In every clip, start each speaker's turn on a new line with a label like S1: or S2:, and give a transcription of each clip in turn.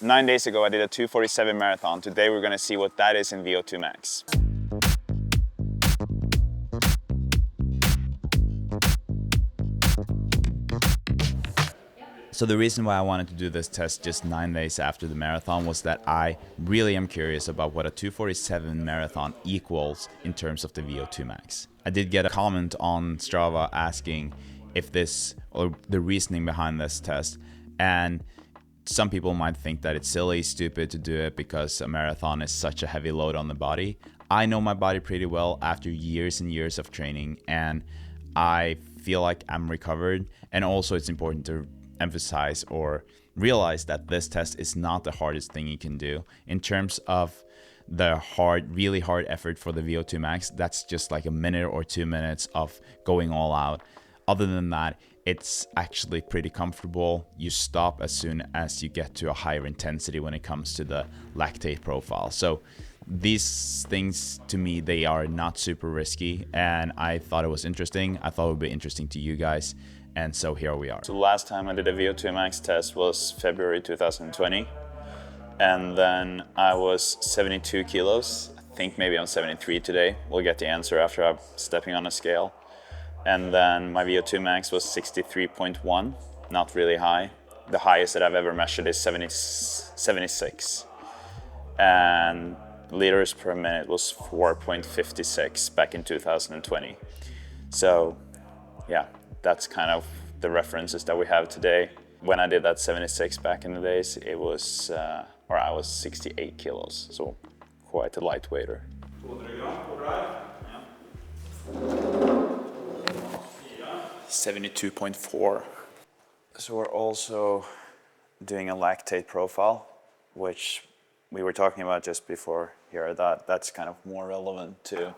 S1: 9 days ago I did a 2:47 marathon. Today we're gonna see what that is in VO2 Max. So the reason why I wanted to do this test just 9 days after the marathon was that I really am curious about what a 2:47 marathon equals in terms of the VO2 max. I did get a comment on Strava asking if this, or the reasoning behind this test, and some people might think that it's silly, stupid to do it because a marathon is such a heavy load on the body. I know my body pretty well after years and years of training, and I feel like I'm recovered. And also it's important to emphasize or realize that this test is not the hardest thing you can do. In terms of the really hard effort for the VO2 max, that's just like a minute or 2 minutes of going all out. Other than that, it's actually pretty comfortable. You stop as soon as you get to a higher intensity when it comes to the lactate profile. So these things, to me, they are not super risky, and I thought it was interesting. I thought it would be interesting to you guys, and so here we are. So last time I did a VO2 max test was February 2020, and then I was 72 kilos. I think maybe I'm 73 today. We'll get the answer after I'm stepping on a scale. And then my VO2 max was 63.1, not really high. The highest that I've ever measured is 76. And liters per minute was 4.56 back in 2020. So yeah, that's kind of the references that we have today. When I did that 76 back in the days, it was, I was 68 kilos, so quite a lightweighter. 72.4. So we're also doing a lactate profile, which we were talking about just before here, that's kind of more relevant to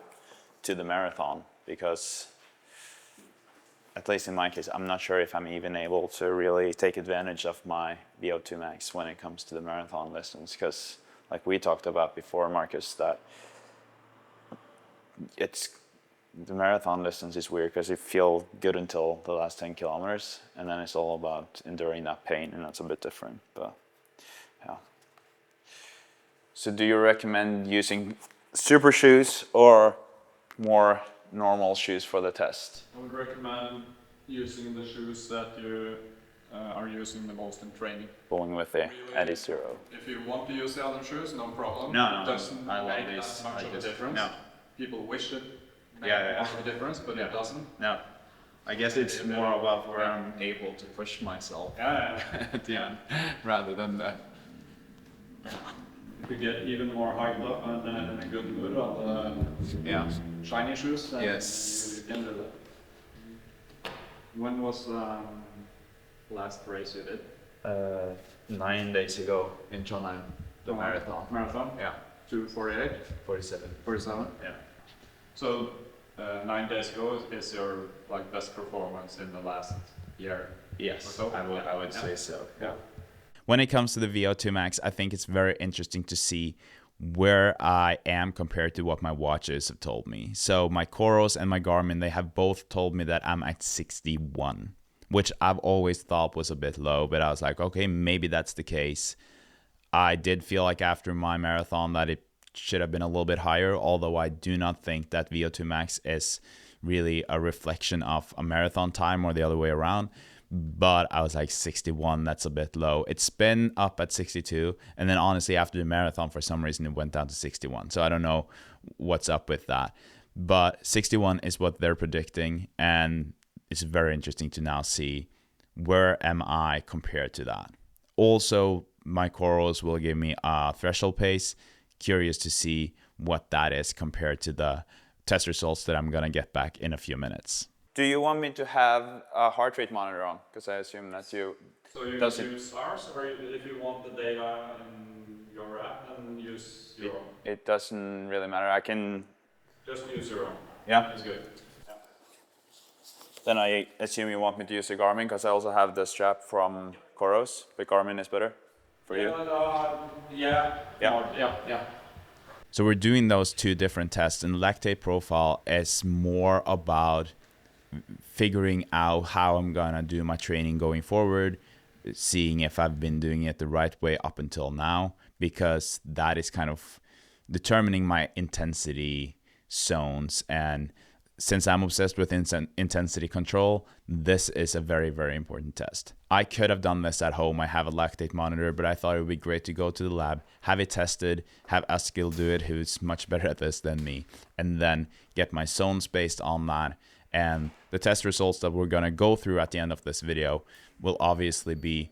S1: the marathon, because at least in my case, I'm not sure if I'm even able to really take advantage of my VO2 max when it comes to the marathon distance, because like we talked about before, Marcus, that the marathon distance is weird because you feel good until the last 10 kilometers, and then it's all about enduring that pain, and that's a bit different. But yeah. So do you recommend using super shoes or more normal shoes for the test?
S2: I would recommend using the shoes that you are using the most in training.
S1: Going with the Adi Zero.
S2: If you want to use the other shoes, no problem.
S1: No,
S2: it doesn't
S1: I love
S2: make
S1: these.
S2: that much of a difference.
S1: No.
S2: People wish it made
S1: Yeah.
S2: much of a difference, but it doesn't.
S1: No. I guess it's more about where I'm able to push myself.
S2: Yeah.
S1: At the end, rather than that.
S2: If you get even more hyped up and in a good mood on the shiny shoes, then
S1: Yes.
S2: you can do that. When was last race you did?
S1: 9 days ago in Trondheim, the marathon.
S2: Marathon?
S1: Yeah.
S2: 2:48?
S1: 47.
S2: 47?
S1: Yeah.
S2: So 9 days ago is your best performance in the last year?
S1: Yes,
S2: or so?
S1: I would say so.
S2: Yeah.
S1: When it comes to the VO2 max, I think it's very interesting to see where I am compared to what my watches have told me. So my Coros and my Garmin, they have both told me that I'm at 61, which I've always thought was a bit low, but I was like, okay, maybe that's the case. I did feel like after my marathon that it should have been a little bit higher, although I do not think that VO2 max is really a reflection of a marathon time or the other way around. But I was like 61, that's a bit low. It's been up at 62, and then honestly after the marathon for some reason it went down to 61. So I don't know what's up with that. But 61 is what they're predicting, and it's very interesting to now see where am I compared to that. Also, my Coros will give me a threshold pace. Curious to see what that is compared to the test results that I'm gonna get back in a few minutes. Do you want me to have a heart rate monitor on? Because I assume that you...
S2: So you can use ours, or if you want the data in your app, then use your own?
S1: It doesn't really matter. I can...
S2: Just use your own.
S1: Yeah?
S2: It's good. Yeah.
S1: Then I assume you want me to use the Garmin, because I also have the strap from Coros, but Garmin is better for you?
S2: Yeah.
S1: So we're doing those two different tests, and lactate profile is more about figuring out how I'm gonna do my training going forward. seeing if I've been doing it the right way up until now, because that is kind of determining my intensity zones. And since I'm obsessed with intensity control, this is a very, very important test. I could have done this at home. I have a lactate monitor, but I thought it would be great to go to the lab, have it tested, have Eskil do it, who's much better at this than me, and then get my zones based on that. And the test results that we're going to go through at the end of this video will obviously be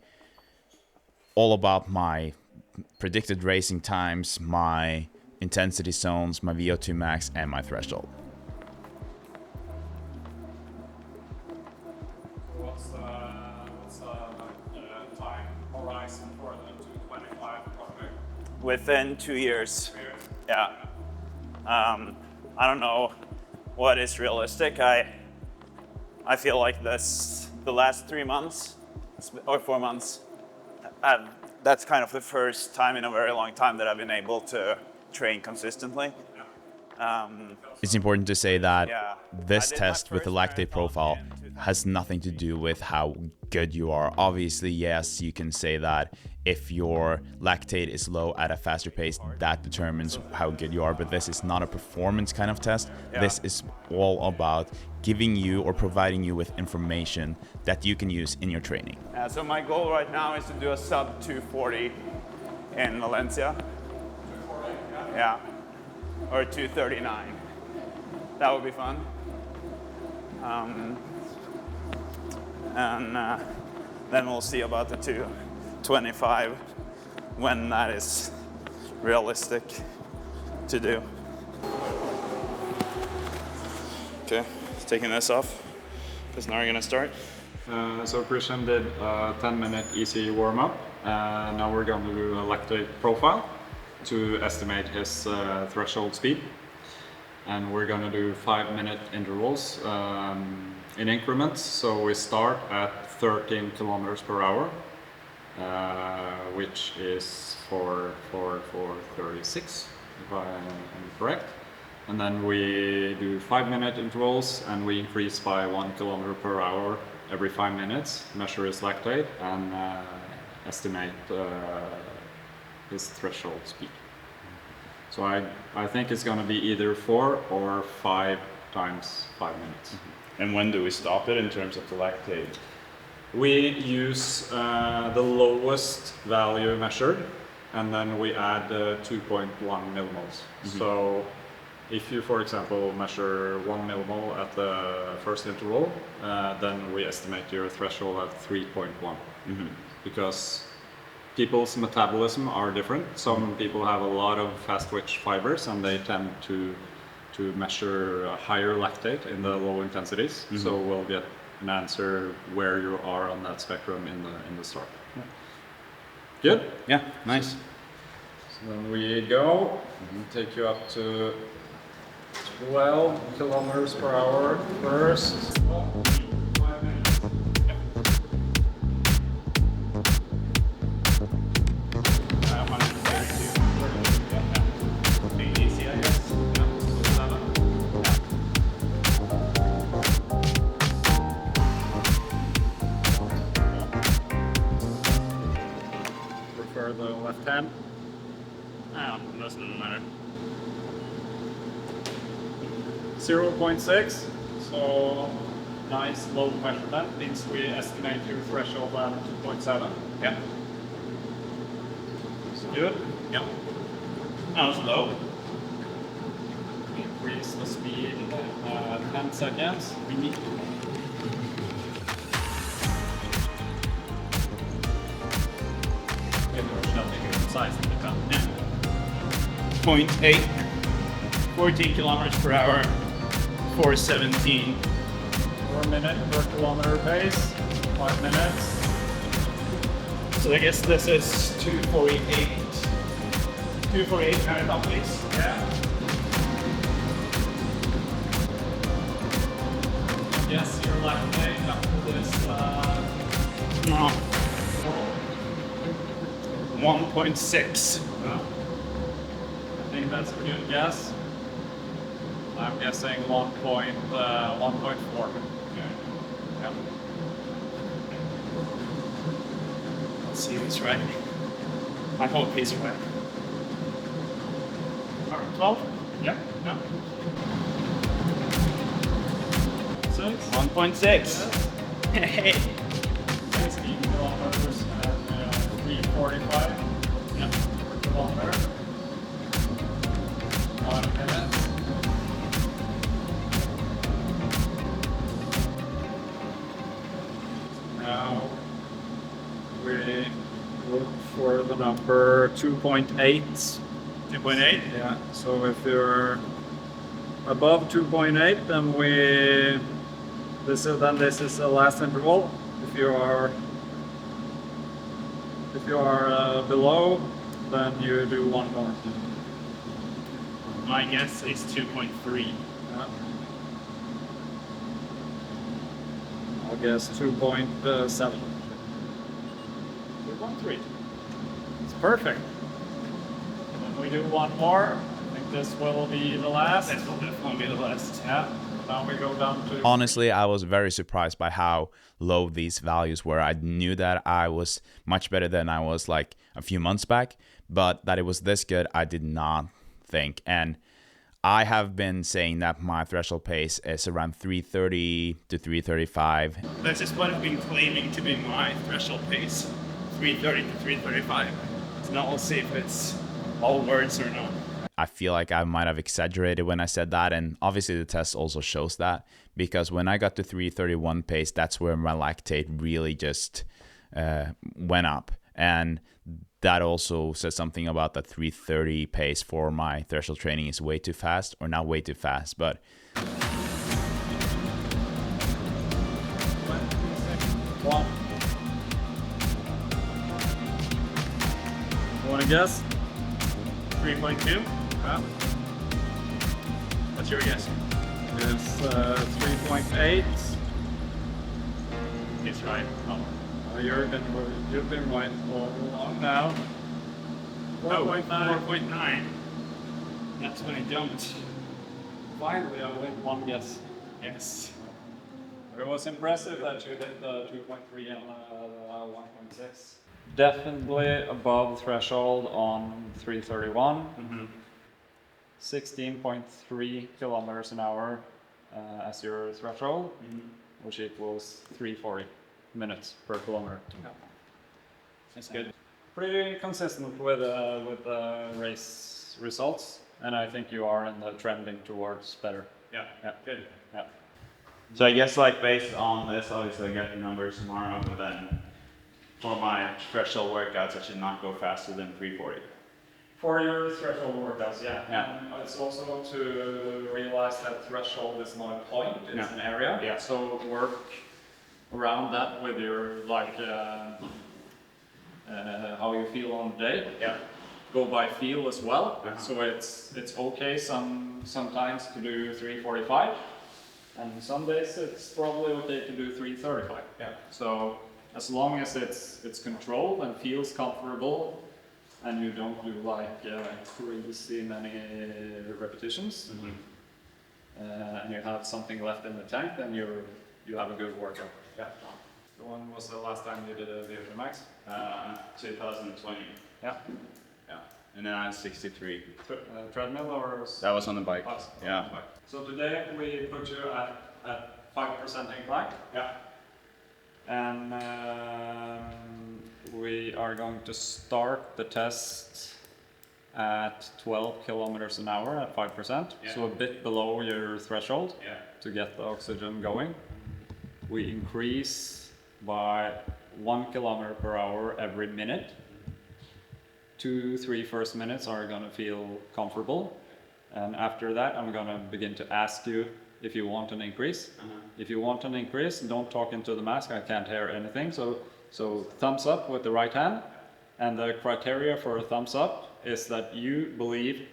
S1: all about my predicted racing times, my intensity zones, my VO2 max, and my threshold.
S2: What's the time horizon for the 225 probably?
S3: Within 2 years. Yeah. I don't know what is realistic. I feel like the last 3 months or 4 months, that's kind of the first time in a very long time that I've been able to train consistently.
S1: It's important to say that this
S3: I did
S1: test
S3: my
S1: with the
S3: first
S1: lactate
S3: marathon
S1: profile
S3: in 2000.
S1: has nothing to do with how good you are. Obviously, yes, you can say that if your lactate is low at a faster pace, that determines how good you are, but this is not a performance kind of test.
S3: Yeah.
S1: This is all about giving you or providing you with information that you can use in your training.
S3: So my goal right now is to do a sub 240 in Valencia.
S2: 240,
S3: Yeah. Or 239. That would be fun. And then we'll see about the 225 when that is realistic to do. Okay, taking this off because now we're gonna start.
S2: So Kristian did a 10-minute easy warm-up. Now we're going to do a lactate profile to estimate his threshold speed. And we're going to do 5-minute intervals in increments. So we start at 13 kilometers per hour, which is for 36, if I am correct. And then we do 5-minute intervals, and we increase by 1 kilometer per hour every 5 minutes, measure his lactate, and estimate his threshold speed. So I think it's going to be either 4 or 5 times 5 minutes.
S3: And when do we stop it in terms of the lactate?
S2: We use the lowest value measured, and then we add 2.1 millimoles. So if you, for example, measure 1 millimole at the first interval, then we estimate your threshold at 3.1. Because people's metabolism are different. Some people have a lot of fast twitch fibers, and they tend to measure a higher lactate in the low intensities. So we'll get an answer where you are on that spectrum in the start. Good?
S3: Yeah, nice.
S2: So then we go, take you up to 12 kilometers per hour first. 5 minutes. Prefer the left hand.
S3: Doesn't matter.
S2: 0.6, so nice low measurement means we estimate your threshold at 2.7.
S3: Yeah.
S2: It's good.
S3: Yeah. That was low.
S2: Increase the speed 10 seconds. We need size in the gun.
S3: 0.8, 14 kilometers per hour, 417.
S2: 4 minute per kilometer pace, 5 minutes.
S3: So I guess this is 248. 248 marathon pace.
S2: Yeah. Yes, you're lactate up to this.
S3: No. 1.6.
S2: I think that's a good guess. I'm guessing 1.4. Yeah.
S3: Let's see what's right. I hope he's right. 12?
S2: Yeah. Yeah. 6.
S3: 1.6. Hey.
S2: 16 kilometers at 3:45.
S3: Yeah.
S2: Per kilometer. 5 minutes. Now we look for the number 2.8.
S3: 2.8?
S2: Yeah, so if you're above 2.8, then this is the last interval. If you are below, then you do one more.
S3: My guess is 2.3.
S2: Yeah. I'll guess 2.7.
S3: 2.3.
S2: It's perfect. When we do one more, I think this will be the last.
S3: This will definitely be the last.
S2: Yeah. Now we go down to.
S1: Honestly, I was very surprised by how low these values were. I knew that I was much better than I was like a few months back, but that it was this good, I did not think. And I have been saying that my threshold pace is around 3:30 to 3:35.
S3: This is what I've been claiming to be my threshold pace. 3:30 to 3:35. So now we'll see if it's all words or not.
S1: I feel like I might have exaggerated when I said that, and obviously the test also shows that, because when I got to 3:31 pace, that's where my lactate really just went up, and that also says something about the 3:30 pace for my threshold training is way too fast, or not way too fast, but
S2: One. You want to guess?
S3: 3.2?
S2: Yeah.
S3: What's your guess?
S2: It's 3.8.
S3: It's right. Oh.
S2: You've been right all along now.
S3: 4.9. That's when it jumped.
S2: Finally, I win one guess.
S3: Yes.
S2: It was impressive that you did the 2.3 and 1.6. Definitely above threshold on 3:31. 16.3 kilometers an hour as your threshold, which equals 3:40 minutes per kilometer.
S3: That's good.
S2: Pretty consistent with race results, and I think you are in the trending towards better.
S3: Yeah. Good.
S2: Yeah.
S3: So I guess like based on this, obviously I get the numbers tomorrow, but then for my threshold workouts, I should not go faster than 3:40.
S2: For your threshold workouts, yeah.
S3: Yeah.
S2: And it's also to realize that threshold is not a point, it's
S3: Yeah.
S2: an area.
S3: Yeah.
S2: So work around that with your how you feel on the day.
S3: Yeah.
S2: Go by feel as well.
S3: Uh-huh.
S2: So it's okay sometimes to do 3:45, and some days it's probably okay to do 3:35.
S3: Yeah.
S2: So as long as it's controlled and feels comfortable, and you don't do like crazy many repetitions, and you have something left in the tank, then you have a good workout.
S3: Yeah.
S2: So when was the last time you did a VO2 Max?
S3: 2020.
S2: Yeah.
S3: Yeah. And then I had 63.
S2: Treadmill or?
S3: That was on the bike.
S2: Bus?
S3: Yeah.
S2: So today we put you at 5% incline.
S3: Yeah.
S2: And we are going to start the test at 12 kilometers an hour at 5%,
S3: Yeah.
S2: so a bit below your threshold
S3: Yeah.
S2: to get the oxygen going. We increase by 1 kilometer per hour every minute. 2-3 first minutes are going to feel comfortable, and after that I'm going to begin to ask you if you want an increase. If you want an increase, don't talk into the mask, I can't hear anything. So thumbs up with the right hand, and the criteria for a thumbs up is that you believe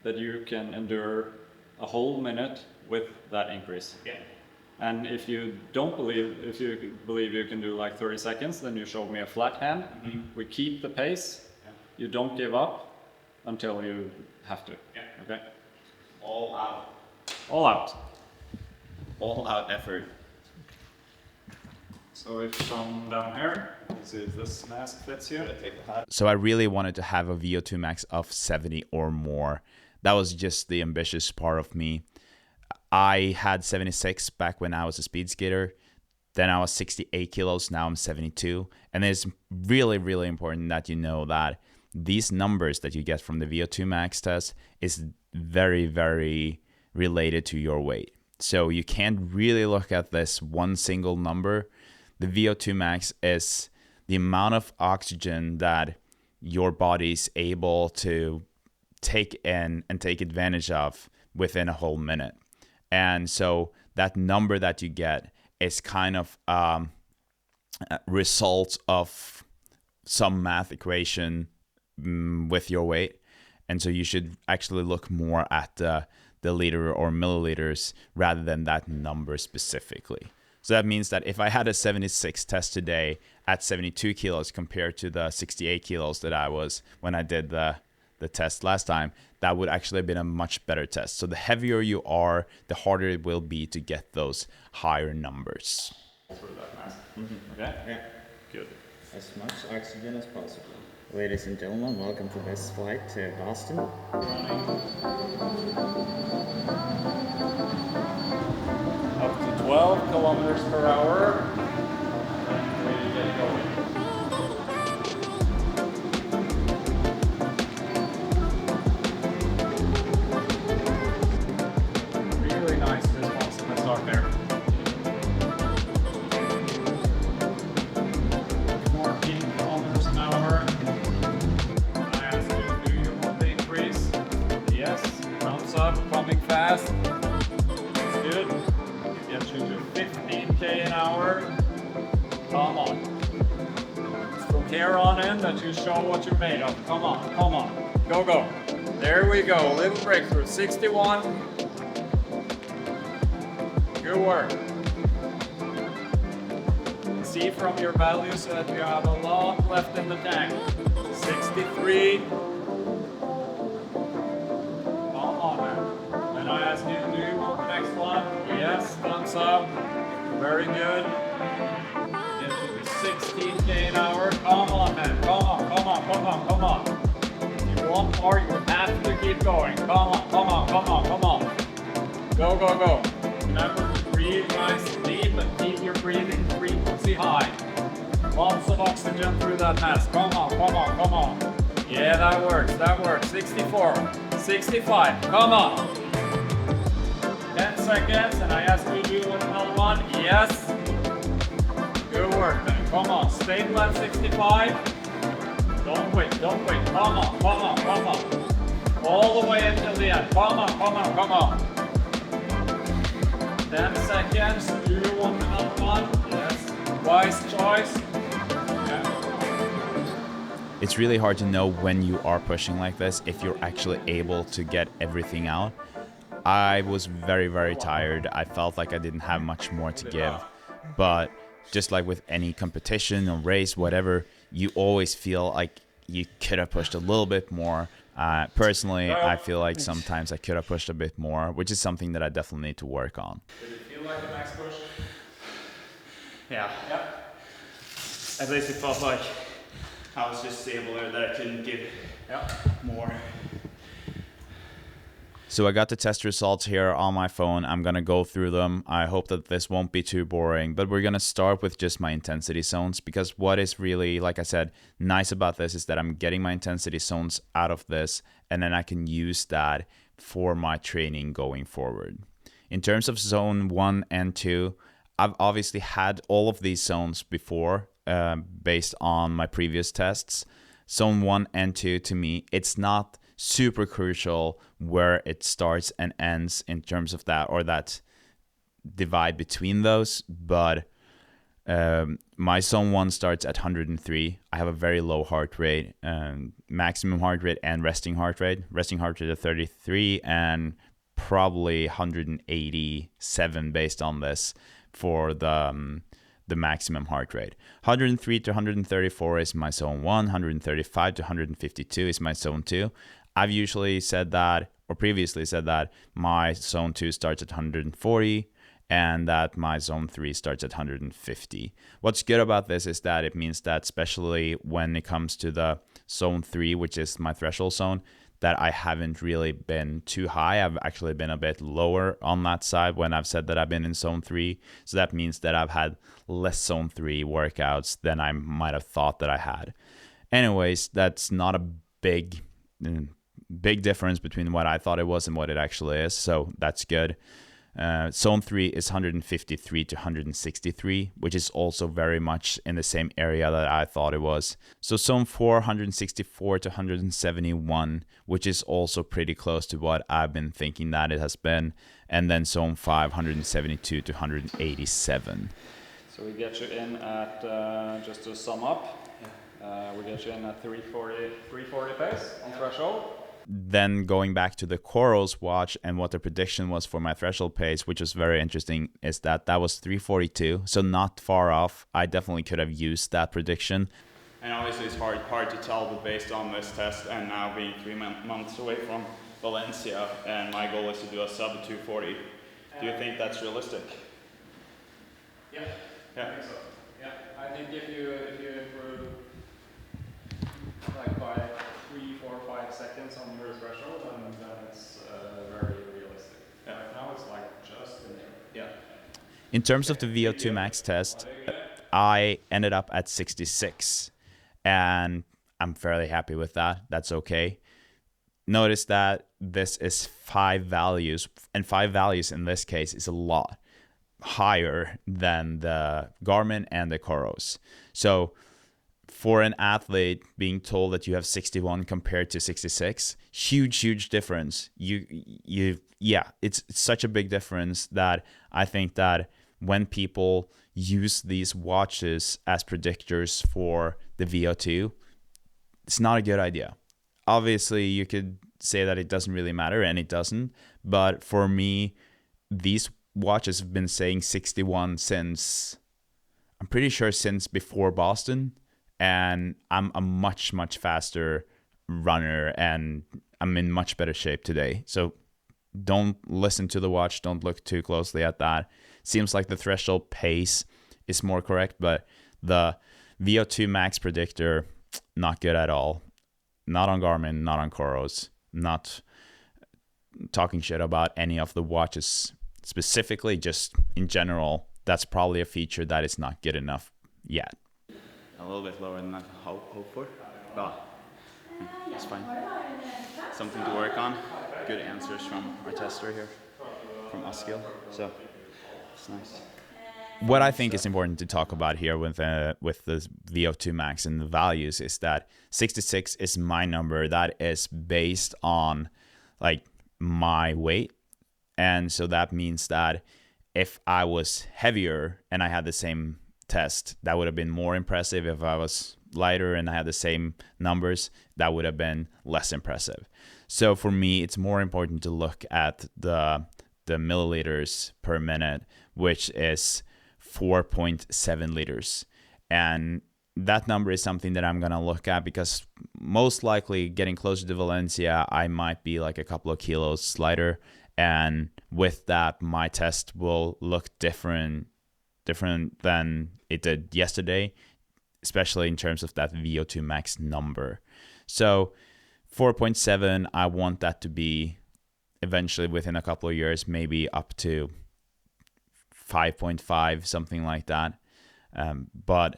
S2: that you can endure a whole minute with that increase.
S3: Yeah.
S2: And if you don't believe, if you believe you can do like 30 seconds, then you show me a flat hand. We keep the pace. You don't give up until you have to.
S3: Yeah.
S2: Okay?
S3: All out.
S2: All out.
S3: All out effort.
S2: So if from down here, see if this mask fits you.
S1: So I really wanted to have a VO2 max of 70 or more. That was just the ambitious part of me. I had 76 back when I was a speed skater. Then I was 68 kilos. Now I'm 72. And it's really, really important that you know that these numbers that you get from the VO2 max test is very, very related to your weight. So you can't really look at this one single number. The VO2 max is the amount of oxygen that your body is able to take in and take advantage of within a whole minute. And so that number that you get is kind of a result of some math equation with your weight. And so you should actually look more at the liter or milliliters rather than that number specifically. So that means that if I had a 76 test today at 72 kilos compared to the 68 kilos that I was when I did the test last time, that would actually have been a much better test. So the heavier you are, the harder it will be to get those higher numbers.
S2: Through that mask.
S4: Okay?
S2: Yeah. Good.
S4: As much oxygen as possible. Ladies and gentlemen, welcome to this flight to Boston.
S2: Up to 12 kilometers per hour. And we get going. Really nice responsiveness start there. 14 kilometers an hour. I ask you, do you want the increase? Yes. Thumbs up, pumping fast. That's good. Get you to 15k an hour. Come on. It's from here on in that you show what you're made of. Come on, come on. Go, go. There we go. A little breakthrough. 61. Good work. See from your values that you have a lot left in the tank. 63. Come on, man. And I ask you, do you want the next one? Yes, thumbs up. Very good. Get you to 16k an hour. Come on, man. Come on, come on, come on, come on. If you want more, you have to keep going. Come on, come on, come on, come on. Go, go, go. Remember to breathe nice and deep and keep your breathing frequency high. Lots of oxygen through that mask. Come on, come on, come on. Yeah, that works, that works. 64, 65, come on. 10 seconds, and I ask you to do another one. Yes. Good work, then. Come on, stable at 65. Don't wait, don't wait. Come on, come on, come on. All the way until the end. Come on, come on, come on. 10 seconds. Do you want another one? Yes. Wise choice.
S1: It's really hard to know when you are pushing like this if you're actually able to get everything out. I was very, very tired. I felt like I didn't have much more to give. But just like with any competition or race, whatever, you always feel like you could have pushed a little bit more. Personally, I feel like sometimes I could have pushed a bit more, which is something that I definitely need to work on.
S2: Did it feel like a max push?
S3: Yeah.
S2: Yep.
S3: At least it felt like I was just stable there, that I couldn't give more.
S1: So I got the test results here on my phone. I'm going to go through them. I hope that this won't be too boring, but we're going to start with just my intensity zones, because what is really, like I said, nice about this is that I'm getting my intensity zones out of this, and then I can use that for my training going forward. In terms of zone 1 and 2, I've obviously had all of these zones before based on my previous tests. Zone 1 and 2, to me, it's not super crucial where it starts and ends in terms of that, or that divide between those, but my zone 1 starts at 103. I have a very low heart rate, maximum heart rate and resting heart rate. Resting heart rate at 33 and probably 187 based on this for the maximum heart rate. 103 to 134 is my zone 1. 135 to 152 is my zone 2. I've usually said that, or previously said that, my zone 2 starts at 140 and that my zone 3 starts at 150. What's good about this is that it means that especially when it comes to the zone 3, which is my threshold zone, that I haven't really been too high. I've actually been a bit lower on that side when I've said that I've been in zone 3. So that means that I've had less zone 3 workouts than I might have thought that I had. Anyways, that's not a big difference between what I thought it was and what it actually is. So that's good. Zone 3 is 153 to 163, which is also very much in the same area that I thought it was. So zone 4, 164 to 171, which is also pretty close to what I've been thinking that it has been. And then zone 5, 172 to 187.
S2: So we get you in at, just to sum up, we get you in at 340 pace on threshold.
S1: Then going back to the Coros watch and what the prediction was for my threshold pace, which was very interesting, is that was 342, so not far off. I definitely could have used that prediction.
S3: And obviously it's hard to tell, but based on this test and now being 3 months away from Valencia, and my goal is to do a sub 240. Do you think that's realistic?
S2: Yeah,
S3: Yeah.
S2: I think so. Yeah, I think if you improve like by 3, 4, 5 seconds on your threshold, then it's very realistic.
S3: Yeah.
S2: Right now it's like just in there.
S3: Yeah.
S1: In terms of the VO2 Max test, I ended up at 66, and I'm fairly happy with that. That's okay. Notice that this is 5 values, and 5 values in this case is a lot higher than the Garmin and the Coros. So for an athlete being told that you have 61 compared to 66, huge difference. It's such a big difference that I think that when people use these watches as predictors for the VO2, it's not a good idea. Obviously, you could say that it doesn't really matter, and it doesn't. But for me, these watches have been saying 61 since, I'm pretty sure since before Boston. And I'm a much faster runner, and I'm in much better shape today. So don't listen to the watch. Don't look too closely at that. Seems like the threshold pace is more correct, but the VO2 Max predictor, not good at all. Not on Garmin, not on Coros. Not talking shit about any of the watches specifically, just in general. That's probably a feature that is not good enough yet.
S3: A little bit lower than I hope for, but it's fine. Something to work on. Good answers from our tester here, from Askill, so it's nice.
S1: What I think is important to talk about here with the VO2 Max and the values is that 66 is my number. That is based on like my weight, and so that means that if I was heavier and I had the same test, that would have been more impressive. If I was lighter and I had the same numbers, that would have been less impressive. So for me, it's more important to look at the milliliters per minute, which is 4.7 liters. And that number is something that I'm going to look at because most likely getting closer to Valencia, I might be like a couple of kilos lighter. And with that, my test will look different than it did yesterday, especially in terms of that VO2 Max number. So 4.7, I want that to be eventually within a couple of years, maybe up to 5.5, something like that. But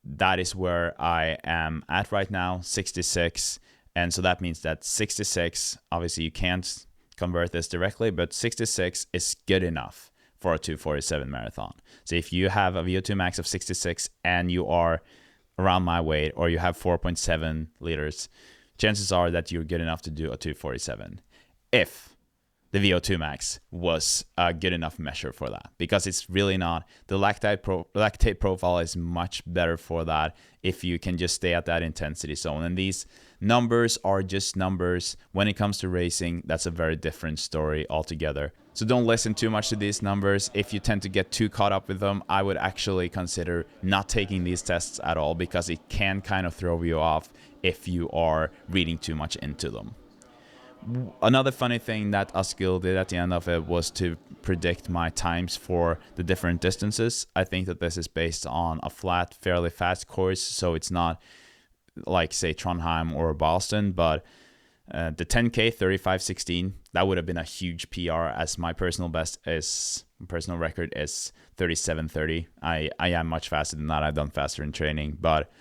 S1: that is where I am at right now, 66. And so that means that 66, obviously you can't convert this directly, but 66 is good enough for a 247 marathon. So if you have a VO2 Max of 66 and you are around my weight, or you have 4.7 liters, chances are that you're good enough to do a 247. If the VO2 Max was a good enough measure for that, because it's really not. The lactate profile is much better for that if you can just stay at that intensity zone. And these numbers are just numbers. When it comes to racing, that's a very different story altogether. So don't listen too much to these numbers. If you tend to get too caught up with them, I would actually consider not taking these tests at all, because it can kind of throw you off if you are reading too much into them. Another funny thing that Askild did at the end of it was to predict my times for the different distances. I think that this is based on a flat, fairly fast course, so it's not like, say, Trondheim or Boston, but the 10K 35:16, that would have been a huge PR, as my personal record is 37:30. I am much faster than that. I've done faster in training, but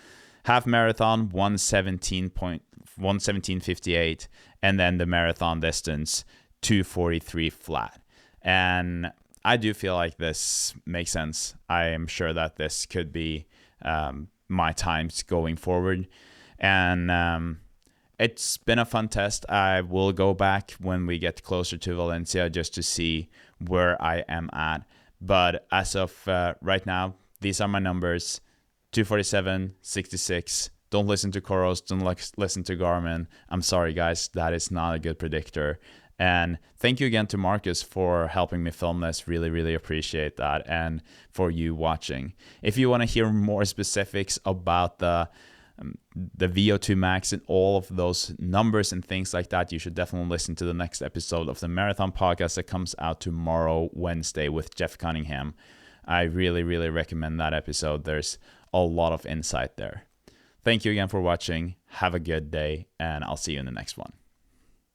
S1: half marathon 1:17:58, and then the marathon distance 2:43 flat. And I do feel like this makes sense. I am sure that this could be my times going forward. And it's been a fun test. I will go back when we get closer to Valencia just to see where I am at. But as of right now, these are my numbers: 2:47, 66. Don't listen to Coros. Don't listen to Garmin. I'm sorry, guys. That is not a good predictor. And thank you again to Marcus for helping me film this. Really, really appreciate that. And for you watching. If you want to hear more specifics about the VO2 Max and all of those numbers and things like that, you should definitely listen to the next episode of the Marathon Podcast that comes out tomorrow, Wednesday, with Jeff Cunningham. I really, really recommend that episode. There's a lot of insight there. Thank you again for watching. Have a good day, and I'll see you in the next one.